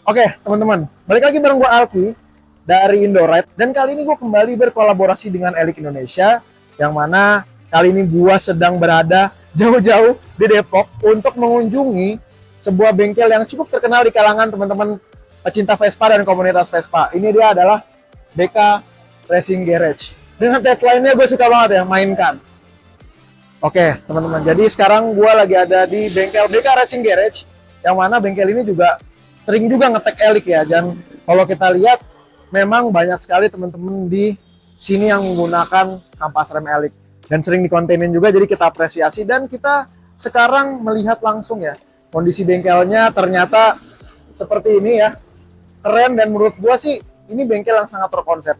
Oke, teman-teman, balik lagi bareng gue Alki dari Indoride dan kali ini gue kembali berkolaborasi dengan Elik Indonesia yang mana kali ini gue sedang berada jauh-jauh di Depok untuk mengunjungi sebuah bengkel yang cukup terkenal di kalangan teman-teman pecinta Vespa dan komunitas Vespa. Ini dia adalah BK Racing Garage. Dengan tagline-nya gue suka banget ya, mainkan. Oke, teman-teman. Jadi sekarang gue lagi ada di bengkel BK Racing Garage, yang mana bengkel ini juga sering juga ngetek Elik ya. Dan kalau kita lihat, memang banyak sekali teman-teman di sini yang menggunakan kampas rem Elik. Dan sering dikontenin juga, jadi kita apresiasi. Dan kita sekarang melihat langsung ya, kondisi bengkelnya ternyata seperti ini ya. Keren, dan menurut gue sih, ini bengkel yang sangat terkonsep.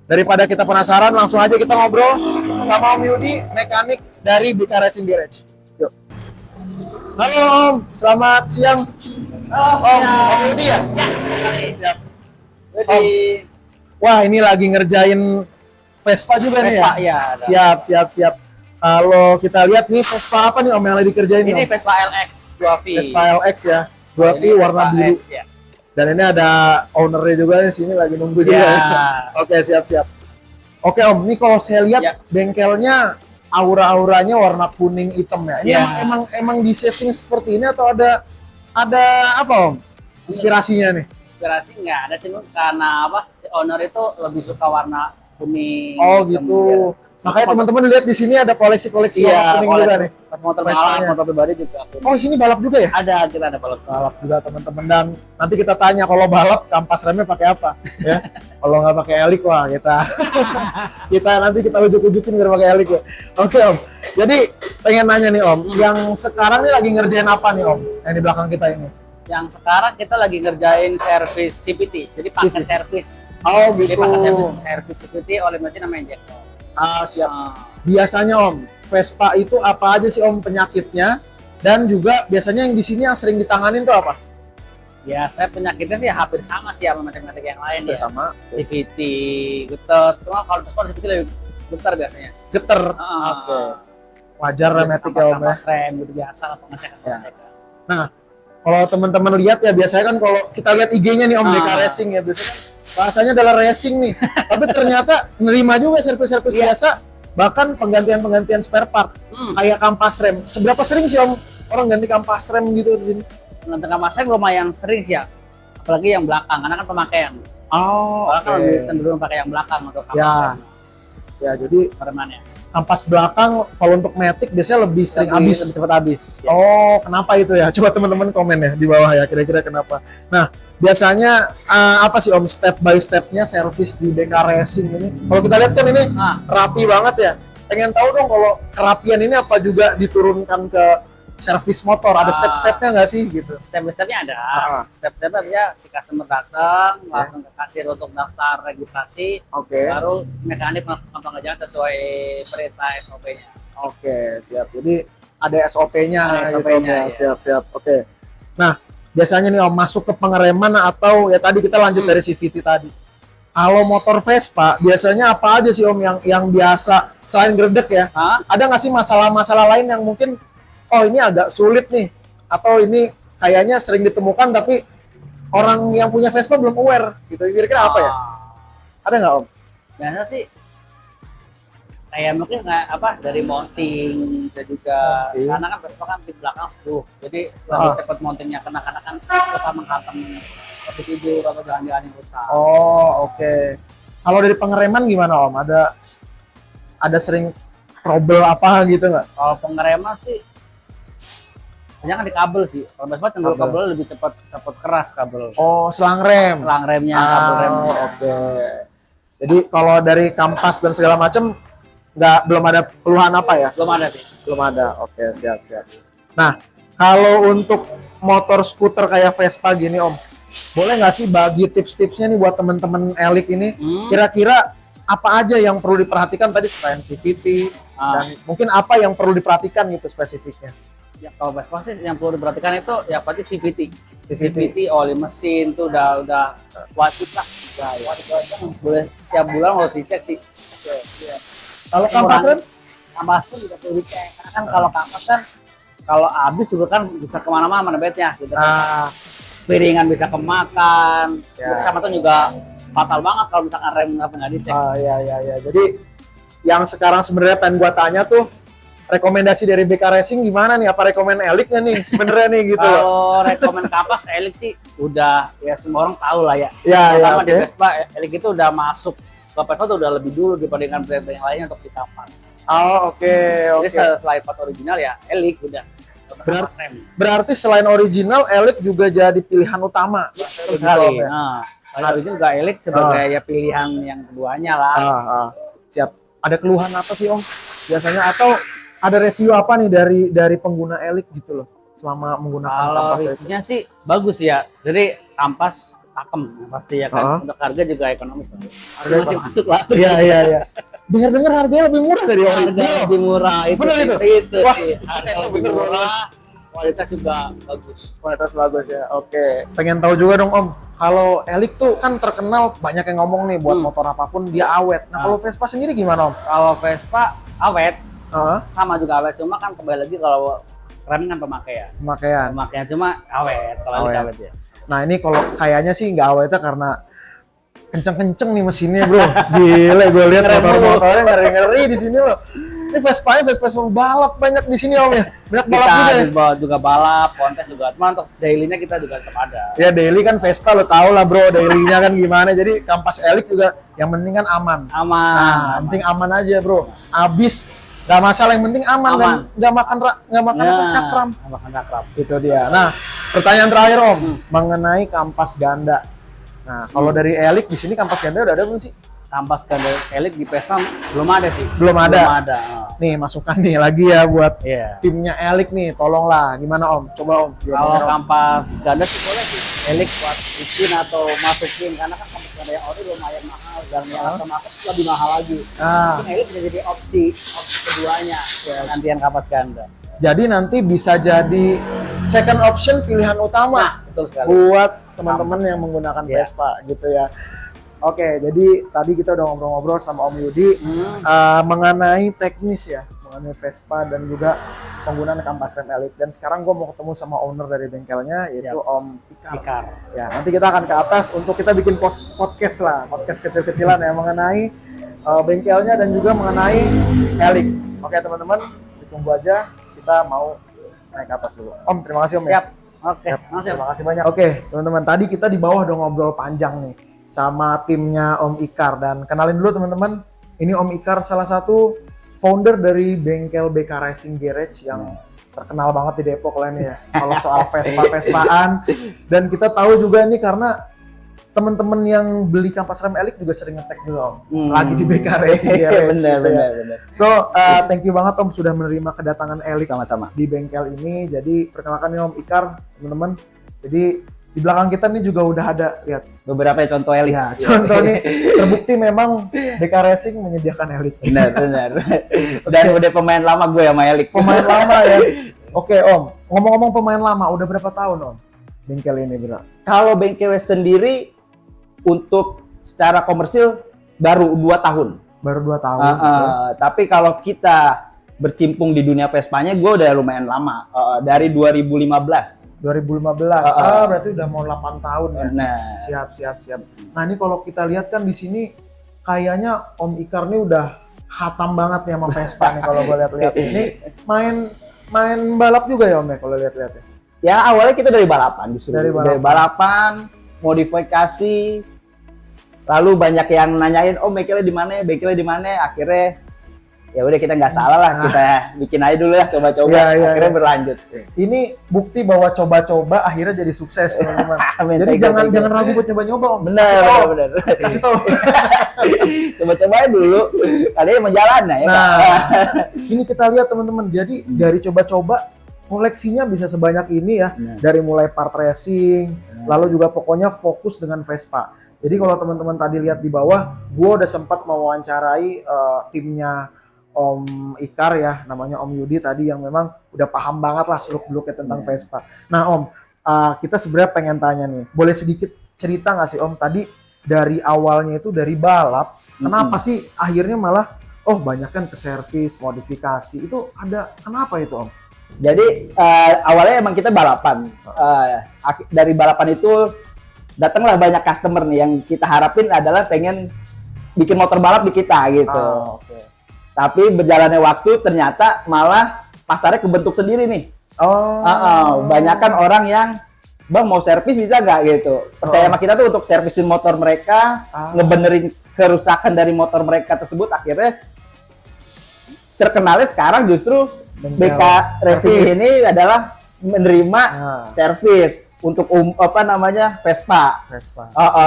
Daripada kita penasaran, langsung aja kita ngobrol sama Om Yudi, mekanik dari BK Racing Garage. Yuk. Halo Om, selamat siang. Om Yudi ya? Siap. Om. Wah, ini lagi ngerjain Vespa juga nih ya? Vespa, ya. Siap. Kalau kita lihat nih, Vespa apa nih Om yang lagi dikerjain nih? Ini Vespa LX 2V. Vespa LX ya, 2V warna biru. X, ya. Dan ini ada ownernya juga di sini lagi nunggu juga. Oke, siap. Oke Om, ini kalau saya lihat bengkelnya aura-auranya warna kuning hitam ya. Ini emang di setting seperti ini atau ada apa Om? Inspirasinya nih? Inspirasi nggak ada, cuma karena apa? Owner itu lebih suka warna kuning. Oh gitu. Makanya teman-teman lihat di sini ada koleksi-koleksi warna kuning juga nih. Motor balap, motor pribadi juga. Oh, di sini balap juga ya? Kita ada balap. Balap juga teman-teman, dan nanti kita tanya kalau balap kampas remnya pakai apa ya. Kalau nggak pakai Elik, wah kita nanti kita ujuk-ujukin biar pakai Elik ya. Oke Om. Jadi pengen nanya nih Om, yang sekarang nih lagi ngerjain apa nih Om? Yang di belakang kita ini? Yang sekarang kita lagi ngerjain servis CVT. Jadi paket servis. Oh gitu. Jadi paket servis CVT oleh mesin namanya Jack. Siap. Biasanya Om, Vespa itu apa aja sih Om penyakitnya? Dan juga biasanya yang di sini yang sering ditanganin tuh apa? Ya, saya penyakitnya sih hampir sama sih sama macam-macam yang lain ya. Sama. CVT, getar. Cuma kalau CVT lebih getar biasanya. Getar. Oke. Wajar lah metik ya Om ya. Rem gitu biasa lah pengecekan. Ya. Nah, kalau teman-teman lihat ya biasanya kan kalau kita lihat IG-nya nih Om BK Racing ya, biasanya kan bahasanya adalah racing nih. Tapi ternyata nerima juga servis-servis biasa, bahkan penggantian spare part. Kayak kampas rem. Seberapa sering sih Om orang ganti kampas rem gitu di sini? Ganti kampas rem lumayan sering sih ya. Apalagi yang belakang, karena kan pemakaian. Oke. Kan lebih cenderung pakai yang belakang untuk kampas rem. Ya, jadi peremannya. Kampas belakang kalau untuk matic biasanya lebih sering habis. Lebih cepat habis. Ya. Oh, kenapa itu ya? Coba teman-teman komen ya di bawah ya, kira-kira kenapa. Nah, biasanya apa sih Om step by stepnya servis di BK Racing ini? Kalau kita lihat kan ini rapi banget ya. Pengen tahu dong kalau kerapian ini apa juga diturunkan ke servis motor? Ada step-stepnya nggak sih gitu? Step-stepnya ada. Step-stepnya bisa si customer datang langsung ke kasir untuk daftar registrasi. Baru mekanik melakukan pengerjaan sesuai perintah SOP-nya. Oke, siap. Jadi ada SOP-nya gitu ya. Siap. Oke. Nah, biasanya nih Om masuk ke pengereman atau ya tadi kita lanjut dari CVT tadi. Kalau motor Vespa biasanya apa aja sih Om yang biasa selain gredek ya? Ada nggak sih masalah-masalah lain yang mungkin ini agak sulit nih, atau ini kayaknya sering ditemukan tapi orang yang punya Vespa belum aware gitu, kira-kira apa ya? Ada nggak Om? Biasa sih kayak mungkin dari mounting dan juga karena kan Vespa kan di belakang 10, jadi lebih cepat mountingnya karena kan suka menghantam seperti tidur atau jalan-jalan yang besar. Oke. Kalau dari pengereman gimana Om? Ada sering trouble apa gitu nggak? Kalau pengereman sih banyak kan di kabel sih. Kalau Vespa cenderung kabel lebih cepat keras kabel. Selang rem. Selang remnya, kabel remnya. Oke. Jadi kalau dari kampas dan segala macam belum ada keluhan apa ya? Belum ada sih. Belum ada. Oke, siap. Nah, kalau untuk motor skuter kayak Vespa gini Om, boleh nggak sih bagi tips-tipsnya nih buat teman-teman Elik ini? Kira-kira apa aja yang perlu diperhatikan tadi selain CVT dan mungkin apa yang perlu diperhatikan gitu spesifiknya? Ya kalau Vespa sih yang perlu diperhatikan itu ya pasti CVT, oli mesin tuh udah wajib lah. Boleh tiap bulan harus dicek sih. Kalau kampas rem? Kampas rem juga perlu dicek. Karena kan kalau kampas kan kalau habis juga kan bisa kemana-mana mana bednya gitu. piringan bisa kemakan, Ya. sama tuh juga fatal banget kalau misalkan rem nggak dicek. Ya. Jadi yang sekarang sebenarnya pengen gua tanya tuh rekomendasi dari BK Racing gimana nih? Apa rekomend Elik nggak nih sebenarnya nih gitu? Kalau rekomend kapas Elik sih udah ya semua orang tahu lah ya. Ya, Terutama di oke. Vespa Elik itu udah masuk ke Vespa tuh udah lebih dulu dibandingkan brand-brand yang lainnya untuk dikapas. Oh, oke. Jadi selain part original ya Elik udah. Berarti selain original, Elik juga jadi pilihan utama. Betul sekali. Nah, kalau itu juga Elik sebagai ya pilihan yang keduanya lah. Siap. Ada keluhan apa sih Om? Biasanya atau ada review apa nih dari pengguna Elik gitu loh selama menggunakan Kalau kampas Elik? reviewnya sih bagus ya. Jadi kampas pakem pasti ya kan. Untuk harga juga ekonomis lah. Harga masih masuk lah. Iya. Dengar-dengar harganya lebih murah dari Harga original. lebih murah itu. Bener itu? Wah, sih. Harga lebih bener murah. Kualitas juga bagus. Kualitas bagus ya. Oke. Pengen tahu juga dong Om. Kalau Elik tuh kan terkenal banyak yang ngomong nih buat motor apapun dia awet. Nah, kalau Vespa sendiri gimana Om? Kalau Vespa awet Heeh. sama juga awet, cuma kan kembali lagi kalau rem kan pemakaian. Pemakaian. Cuma awet, kalau Awet. awet ya. Nah, ini kalau kayaknya sih nggak awetnya karena kenceng-kenceng nih mesinnya bro. Gile gue lihat motor-motornya ngeri-ngeri di sini loh. Ini Vespa balap banyak di sini Om ya. Banyak balap juga ya. Kita juga balap, kontes juga. Cuma untuk daily-nya kita juga tetap ada. Ya daily kan Vespa lo tau lah bro, daily-nya kan gimana. Jadi kampas Elik juga yang penting kan aman. Aman. Nah, penting aman aja bro. Abis nggak masalah, yang penting aman. Dan nggak makan apa, cakram. Nggak makan cakram. Itu dia. Nah, pertanyaan terakhir Om mengenai kampas ganda. Nah, kalau dari Elik di sini kampas ganda udah ada belum sih? Kampas ganda Elik di Vespa belum ada sih. Belum ada. Belum ada. Nih masukan nih lagi ya buat Iya. timnya Elik nih, tolonglah. Gimana Om? Coba Om. Kalau kampas ganda sih boleh sih Elik buat bikin atau masukin, karena kan kampas ganda yang ori lumayan mahal dan yang aftermarket lebih mahal lagi. Mungkin Elik bisa jadi opsi keduanya gantian kampas ganda. Jadi nanti bisa jadi second option pilihan utama Betul sekali. buat teman-teman yang menggunakan Iya. Vespa gitu ya. Oke, jadi tadi kita udah ngobrol-ngobrol sama Om Yudi mengenai teknis ya, mengenai Vespa dan juga penggunaan kampas rem Elik. Dan sekarang gue mau ketemu sama owner dari bengkelnya, yaitu Om Ikar. Ya, nanti kita akan ke atas untuk kita bikin podcast lah, podcast kecil-kecilan ya mengenai bengkelnya dan juga mengenai Elik. Oke teman-teman, ditunggu aja, kita mau naik ke atas dulu. Om, terima kasih Om. Siap. Ya. Oke. Terima kasih banyak. Oke, teman-teman, tadi kita di bawah udah ngobrol panjang nih sama timnya Om Ikar, dan kenalin dulu teman-teman, ini Om Ikar salah satu founder dari bengkel BK Racing Garage yang terkenal banget di Depok lah nih ya kalau soal Vespaan. Dan kita tahu juga ini karena teman-teman yang beli kampas rem Elik juga sering ngetek juga Om, lagi di BK Racing Garage. bener. So, thank you banget Om sudah menerima kedatangan Elik Sama-sama. di bengkel ini. Jadi perkenalkan nih Om Ikar, teman-teman. Jadi di belakang kita nih juga udah ada, lihat Beberapa contoh Elik. ya, contoh nih terbukti memang BK Racing menyediakan Elik. Benar. Dan udah pemain lama gue sama Elik. Pemain lama ya. Oke Om, ngomong-ngomong pemain lama, udah berapa tahun Om bengkel ini bro? Kalau bengkel sendiri untuk secara komersil baru 2 tahun. Baru 2 tahun. Tapi kalau kita bercimpung di dunia Vespanya, gue udah lumayan lama. Dari 2015. 2015. Berarti udah mau 8 tahun ya. Nah, Siap. Nah, ini kalau kita lihat kan di sini kayaknya Om Ikar nih udah hatam banget nih sama Vespa nih kalau gue lihat-lihat. Ini main balap juga ya Om ya kalau lihat-lihat ya. ya awalnya kita dari balapan justru. Dari balapan, modifikasi. Lalu banyak yang nanyain, "Oh, bengkelnya di mana?" Akhirnya ya udah kita nggak salah lah, kita bikin aja dulu lah, coba-coba. Akhirnya berlanjut. Ini bukti bahwa coba-coba akhirnya jadi sukses teman-teman. Jadi jangan ragu buat nyoba-nyoba Om. Benar. Kasih tahu. Coba-coba aja dulu. Ada yang mau jalan ya. Nah, ini kita lihat teman-teman. Jadi dari coba-coba koleksinya bisa sebanyak ini ya. Dari mulai part racing, lalu juga pokoknya fokus dengan Vespa. Jadi kalau teman-teman tadi lihat di bawah, gue udah sempat mewawancarai timnya Om Ikar ya, namanya Om Yudi tadi, yang memang udah paham banget lah seluk-beluknya tentang Vespa. Nah Om, kita sebenarnya pengen tanya nih, boleh sedikit cerita nggak sih Om, tadi dari awalnya itu dari balap, kenapa sih akhirnya malah banyak kan ke servis, modifikasi, itu ada kenapa itu Om? Jadi awalnya emang kita balapan. Dari balapan itu datanglah banyak customer nih yang kita harapin adalah pengen bikin motor balap di kita gitu. Oke. Tapi berjalannya waktu ternyata malah pasarnya kebentuk sendiri nih. Banyakan orang yang bang mau servis bisa nggak gitu. Percaya sama kita tuh untuk servisin motor mereka, ngebenerin kerusakan dari motor mereka tersebut. Akhirnya terkenalnya sekarang justru BK Racing ini adalah menerima servis untuk Vespa.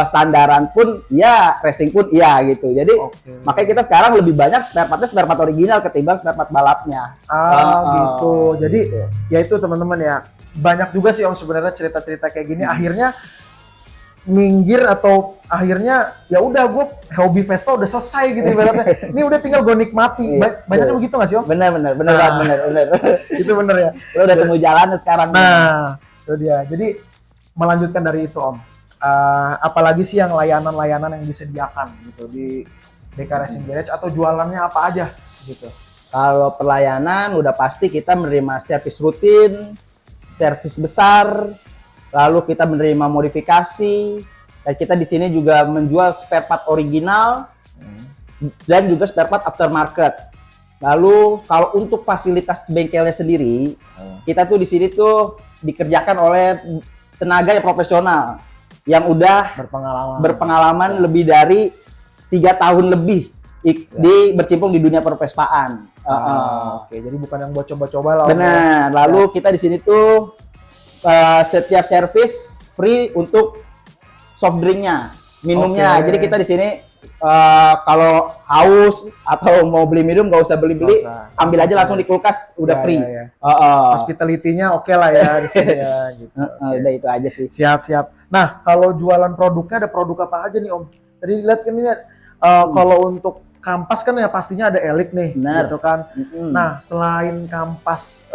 Standaran pun ya, racing pun iya gitu. Jadi makanya kita sekarang lebih banyak spare part original ketimbang spare part balapnya. Gitu. Jadi ya itu teman-teman ya. Banyak juga sih Om sebenarnya cerita-cerita kayak gini akhirnya minggir atau akhirnya ya udah gue hobi Vespa udah selesai gitu ibaratnya. Ini udah tinggal gue nikmati. Banyaknya begitu nggak sih Om? Bener. Itu bener ya. Lo udah temu jalan sekarang. Nah, itu dia. Jadi melanjutkan dari itu Om. Apalagi sih yang layanan-layanan yang disediakan gitu di BK Racing Garage atau jualannya apa aja gitu. Kalau pelayanan udah pasti kita menerima servis rutin, servis besar, lalu kita menerima modifikasi, dan kita di sini juga menjual spare part original dan juga spare part aftermarket. Lalu kalau untuk fasilitas bengkelnya sendiri, kita tuh di sini tuh dikerjakan oleh tenaga yang profesional yang udah berpengalaman lebih dari 3 tahun lebih bercimpung di dunia pervespaan. Oke, jadi bukan yang buat coba-coba lah. Benar. Lalu kita di sini tuh setiap servis free untuk soft drinknya, minumnya. Jadi kita di sini kalau haus atau mau beli minum nggak usah beli-beli, ambil aja langsung di kulkas, udah free. Hospitality-nya oke lah ya di sini ya. Gitu. Udah itu aja sih. Siap. Nah, kalau jualan produknya ada produk apa aja nih Om? Tadi lihat kan ini kalau untuk kampas kan ya pastinya ada Elik nih, gitu kan. Nah, selain kampas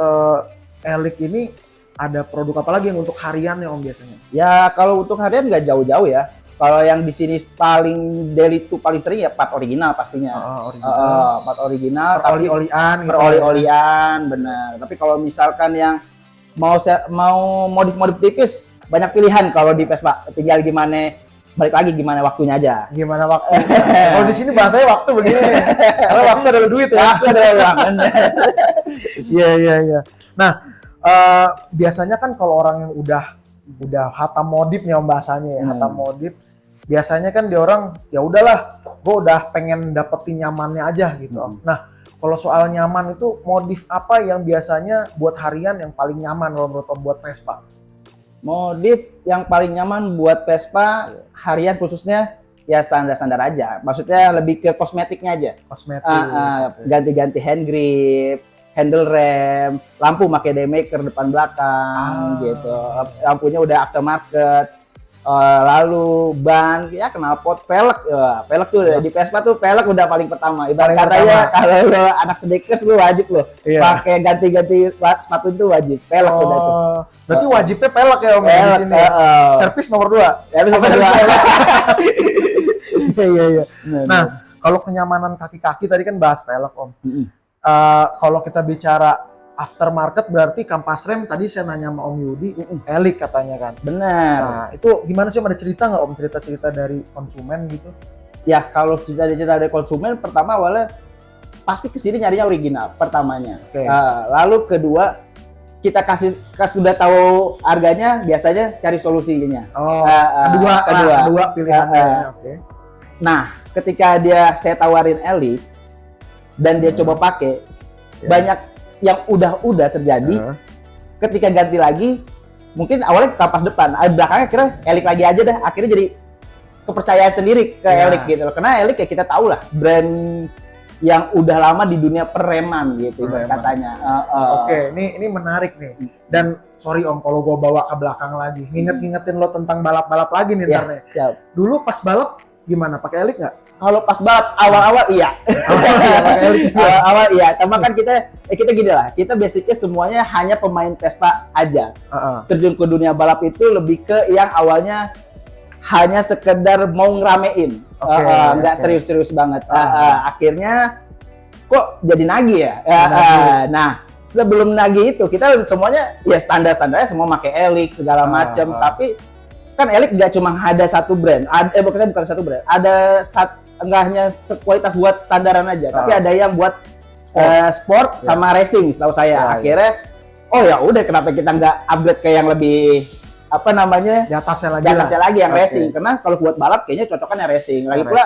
Elik ini ada produk apa lagi yang untuk harian ya Om biasanya? Ya kalau untuk harian nggak jauh-jauh ya. Kalau yang di sini paling daily itu paling sering ya part original pastinya. Part original. Oli-olian. Gitu. Oli-olian, benar. Tapi kalau misalkan yang mau modif tipis, banyak pilihan kalau di Vespa. Tinggal balik lagi gimana waktunya aja. Gimana waktu? Kalau di sini bahasanya waktu begini. Kalau waktu adalah duit ya. Waktu adalah uang. Iya. Nah, biasanya kan kalau orang yang udah hatam modif nih Om bahasanya ya, hatam modif. Biasanya kan dia orang ya udahlah, gue udah pengen dapetin nyamannya aja gitu Om. Nah, kalau soal nyaman itu modif apa yang biasanya buat harian yang paling nyaman kalau menurut Om buat Vespa? Modif yang paling nyaman buat Vespa harian khususnya ya standar-standar aja. Maksudnya lebih ke kosmetiknya aja. Kosmetik. Ganti-ganti hand grip, handle rem, lampu pakai daymaker depan belakang gitu. Lampunya udah aftermarket. Lalu ban, ya knalpot, velg tuh di Vespa tuh velg udah paling pertama. Ibarat katanya kalau lo anak sedekers lo wajib lo pakai ganti-ganti sepatu itu wajib. Velg udah tuh. Berarti wajibnya velg ya Om di sini. Servis nomor 2. Servis nomor 2. Iya. Nah, kalau kenyamanan kaki-kaki tadi kan bahas velg Om. Kalau kita bicara aftermarket berarti kampas rem tadi saya nanya sama Om Yudi, Elik katanya kan. Benar. Nah, itu gimana sih Om, ada cerita nggak Om, cerita-cerita dari konsumen gitu? Ya kalau cerita dari konsumen, pertama awalnya pasti kesini nyarinya original pertamanya. Lalu kedua kita kasih udah tahu harganya, biasanya cari solusinya. Kedua pilihannya. Nah, ketika saya tawarin Elik dan dia coba pakai, banyak yang udah terjadi. Ketika ganti lagi, mungkin awalnya kampas depan, belakangnya akhirnya Elik lagi aja dah. Akhirnya jadi kepercayaan sendiri ke Elik gitu loh. Karena Elik ya kita tahu lah brand yang udah lama di dunia pereman gitu katanya. Oke, ini menarik nih. Dan sorry Om kalau gue bawa ke belakang lagi, ngingetin lo tentang balap-balap lagi nih ntar nih. Dulu pas balap gimana? Pakai Elik nggak? Kalau pas balap awal-awal iya. Awal-awal iya. Tapi kan kita gini lah. Kita basicnya semuanya hanya pemain Vespa aja. Terjun ke dunia balap itu lebih ke yang awalnya hanya sekedar mau ngeramein. Nggak serius-serius banget. Akhirnya kok jadi nagih ya. Nah, sebelum nagih itu kita semuanya ya standar-standarnya semua pakai Elix segala macam, tapi kan Elix nggak cuma ada satu brand, bukan satu brand, ada nggak hanya sekualitas buat standaran aja, tapi ada yang buat sport sama racing, setahu saya. Akhirnya, oh ya udah, kenapa kita nggak upgrade ke yang lebih apa namanya di atasnya lagi yang racing, karena kalau buat balap kayaknya cocokan yang racing. Lagi pula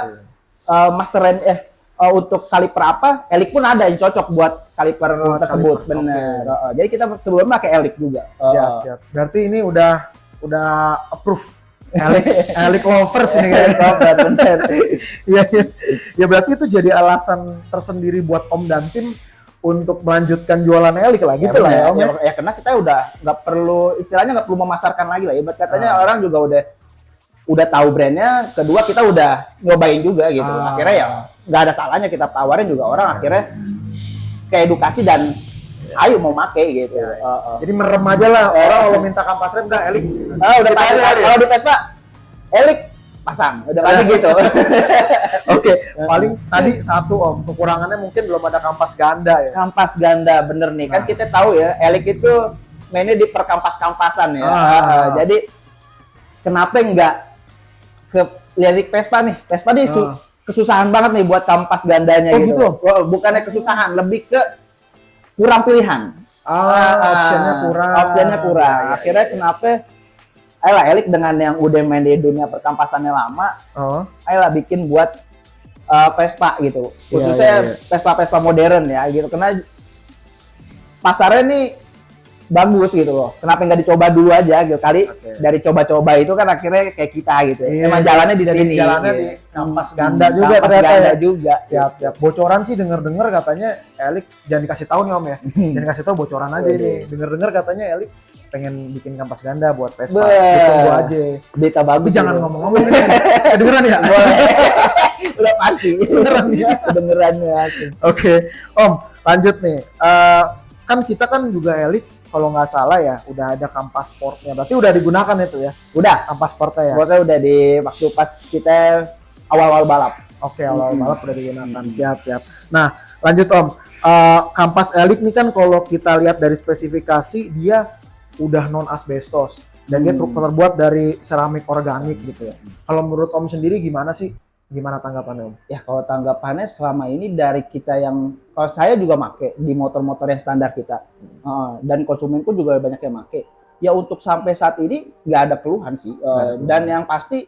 untuk kaliper apa, Elix pun ada yang cocok buat kaliper tersebut, bener. Jadi kita sebelumnya pakai Elix juga. Siap. Berarti ini udah approve. Elix lovers ini kan. Bener. Iya. Ya berarti itu jadi alasan tersendiri buat Om dan tim untuk melanjutkan jualan Elix lah gitu lah ya Om. Ya karena kita udah nggak perlu, istilahnya nggak perlu memasarkan lagi lah. Ibarat katanya orang juga udah tahu brandnya. Kedua kita udah nyobain juga gitu. Akhirnya ya nggak ada salahnya kita tawarin juga orang, akhirnya ke edukasi dan ayo mau make gitu. Jadi merem aja lah orang kalau minta kampas rem udah Elix. Udah pasti. Kalau di Vespa Elix pasang, udah pasti gitu. Oke, paling tadi satu Om, kekurangannya mungkin belum ada kampas ganda ya. Kampas ganda bener nih, kan kita tahu ya Elix itu mainnya di perkampas-kampasan ya. Jadi kenapa enggak ke lirik Vespa nih? Vespa nih kesusahan banget nih buat kampas gandanya gitu. Bukannya kesusahan, lebih ke kurang pilihan. Optionnya kurang. Akhirnya kenapa? Ayolah Elix dengan yang udah main di dunia perkampasannya lama, ayolah bikin buat Vespa gitu. Khususnya Vespa modern ya gitu. Karena pasarnya nih bagus gitu loh. Kenapa nggak dicoba dulu aja gitu? Kali dari coba-coba itu kan akhirnya kayak kita gitu. Emang jalannya di sini. Jalannya di kampas ganda juga ternyata ya. Siap. Bocoran sih denger-denger katanya Elix, jangan dikasih tahu nih Om ya. Jangan kasih tahu, bocoran aja ini. Denger-denger katanya Elix pengen bikin kampas ganda buat Vespa. Ditunggu aja. Berita bagus. Tapi jangan ngomong-ngomong ini. Kedengeran ya? Boleh. Udah pasti. Kedengeran ya. Kedengeran ya. Oke. Om, lanjut nih. Kan kita kan juga Elix kalau nggak salah ya udah ada kampas sportnya, berarti udah digunakan itu ya? Udah, kampas sportnya ya? Sportnya udah di waktu pas kita awal-awal balap. Oke, awal balap udah digunakan. Siap. Nah, lanjut Om. Kampas Elix nih kan kalau kita lihat dari spesifikasi dia udah non asbestos dan dia terbuat dari seramik organik gitu ya. Kalau menurut Om sendiri gimana sih? Gimana tanggapannya Om? Ya kalau tanggapannya selama ini dari kita yang, kalau saya juga make di motor-motor yang standar kita, dan konsumenku juga banyak yang make. Ya untuk sampai saat ini nggak ada keluhan sih, dan yang pasti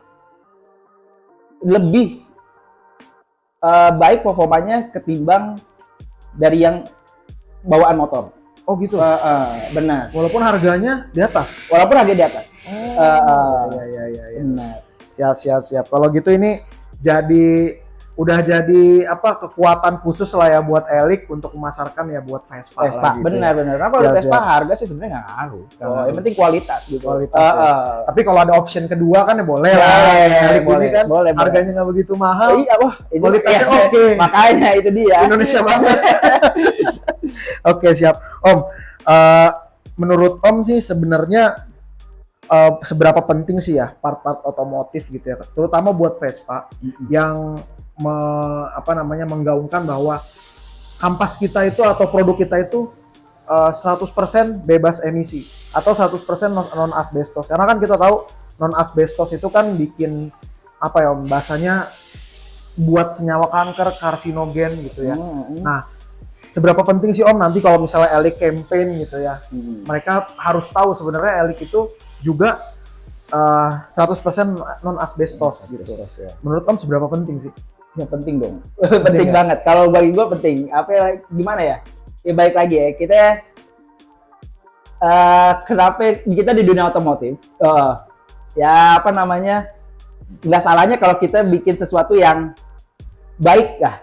lebih baik performanya ketimbang dari yang bawaan motor. Oh gitu? Benar. Walaupun harganya di atas? Walaupun harga di atas. Iya. Benar. Siap. Kalau gitu ini udah jadi kekuatan khusus lah ya buat Elix untuk memasarkan ya buat Vespa lah gitu. Benar. Nah, kalau Vespa harga sih sebenarnya nggak ngaruh. Yang penting kualitas gitu. Ya. Tapi kalau ada option kedua kan ya boleh lah. Elix ini kan harganya nggak begitu mahal. Iya, kualitasnya oke. Makanya itu dia. Indonesia banget. Oke, siap. Om, menurut Om sih sebenarnya seberapa penting sih ya part-part otomotif gitu ya, terutama buat Vespa yang menggaungkan bahwa kampas kita itu atau produk kita itu 100% bebas emisi atau 100% non asbestos. Karena kan kita tahu non asbestos itu kan bikin Om, bahasanya buat senyawa kanker, karsinogen gitu ya. Nah, seberapa penting sih Om nanti kalau misalnya Elix campaign gitu ya, mereka harus tahu sebenarnya Elix itu juga 100% non asbestos gitu. Menurut Om seberapa penting sih? Ya penting dong. Penting banget. Kalau bagi gue penting. Gimana ya? Ya baik lagi ya. Kita kenapa kita di dunia otomotif? Nggak salahnya kalau kita bikin sesuatu yang baik lah,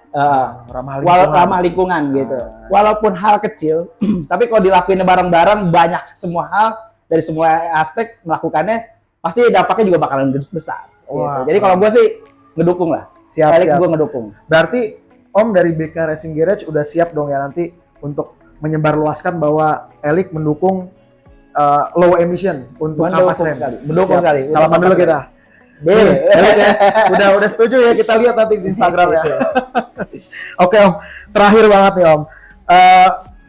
ramah lingkungan gitu. Walaupun hal kecil, tapi kalau dilakuin bareng-bareng banyak semua hal dari semua aspek melakukannya, pasti dampaknya juga bakalan besar. Gitu. Jadi kalau gue sih ngedukung lah. Siap. Gue ngedukung. Berarti Om dari BK Racing Garage udah siap dong ya nanti untuk menyebarluaskan bahwa Elix mendukung low emission untuk kampas rem. Mendukung sekali. Salaman dulu kita. Udah setuju ya, kita lihat nanti di Instagram ya. Oke Om, terakhir banget nih Om.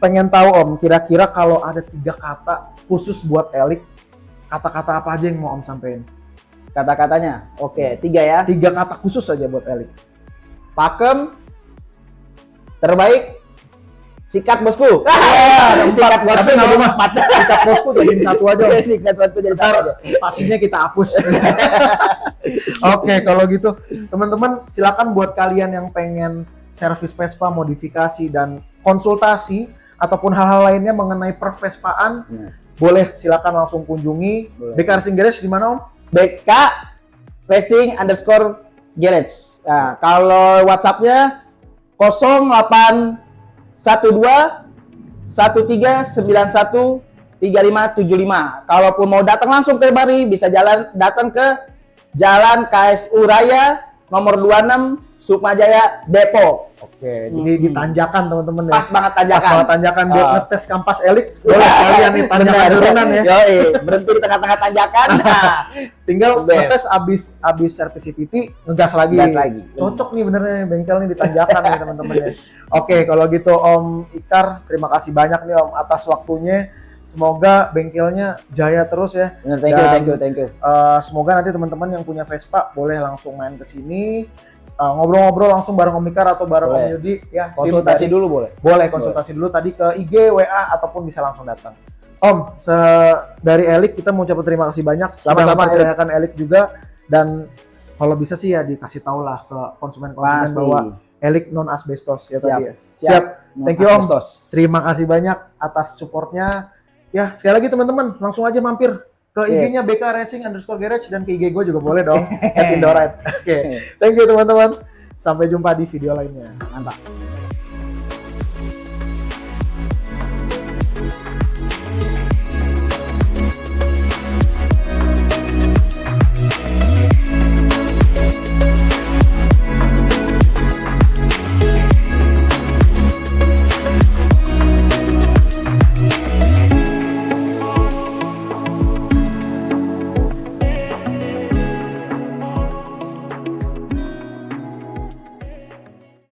pengen tahu Om, kira-kira kalau ada 3 kata khusus buat Elik, kata-kata apa aja yang mau Om sampein? Kata-katanya, oke, 3 ya. 3 kata khusus aja buat Elik. Pakem, terbaik, sikat bosku. Sikat bosku Tapi jadi empat. Sikat bosku jadiin 1 aja Om. Sikat bosku jadi satu aja. Spasinya kita hapus. Oke, kalau gitu teman-teman silakan buat kalian yang pengen servis Vespa, modifikasi dan konsultasi ataupun hal-hal lainnya mengenai per-Vespaan, boleh silakan langsung kunjungi Boleh. BK Racing Garage di mana Om? BK Racing _ Garage. Nah, kalau WhatsApp-nya 0812 1391 3575. Kalaupun mau datang langsung ke Bari, bisa datang ke Jalan KSU Raya nomor 26 Sukmajaya Depok. Oke, jadi ditanjakan teman-teman ya. Pas banget tanjakan. Pas banget tanjakan buat ngetes kampas Elik, boleh sekalian nih tanjakan Benar. turunan ya. Yoi, berhenti di tengah-tengah tanjakan. Nah, Tinggal Best. ngetes abis servis CVT, ngegas lagi. Gas lagi. Cocok nih benernya bengkel nih ditanjakan nih teman-teman ya. Oke, kalau gitu Om Ikar, terima kasih banyak nih Om atas waktunya. Semoga bengkelnya jaya terus ya. benar, Dan, thank you. Semoga nanti teman-teman yang punya Vespa boleh langsung main ke sini, ngobrol-ngobrol langsung bareng Om Ikar atau bareng Boleh. Om Yudi ya. tim Konsultasi dari- dulu boleh. Boleh konsultasi dulu tadi ke IG, WA ataupun bisa langsung datang. Om, dari Elik kita mau ucapin terima kasih banyak. Sama-sama, Sudah mempercayakan Elik juga, dan kalau bisa sih ya dikasih tahu lah ke konsumen-konsumen Pasti. bahwa Elik non asbestos ya Siap. tadi ya. Siap. Thank you Om. Asbestos. Terima kasih banyak atas supportnya. Ya, sekali lagi teman-teman, langsung aja mampir ke Iya. IG-nya BK Racing _ Garage dan ke IG gue juga boleh dong. @indoride. Oke. Thank you teman-teman. Sampai jumpa di video lainnya. Mantap.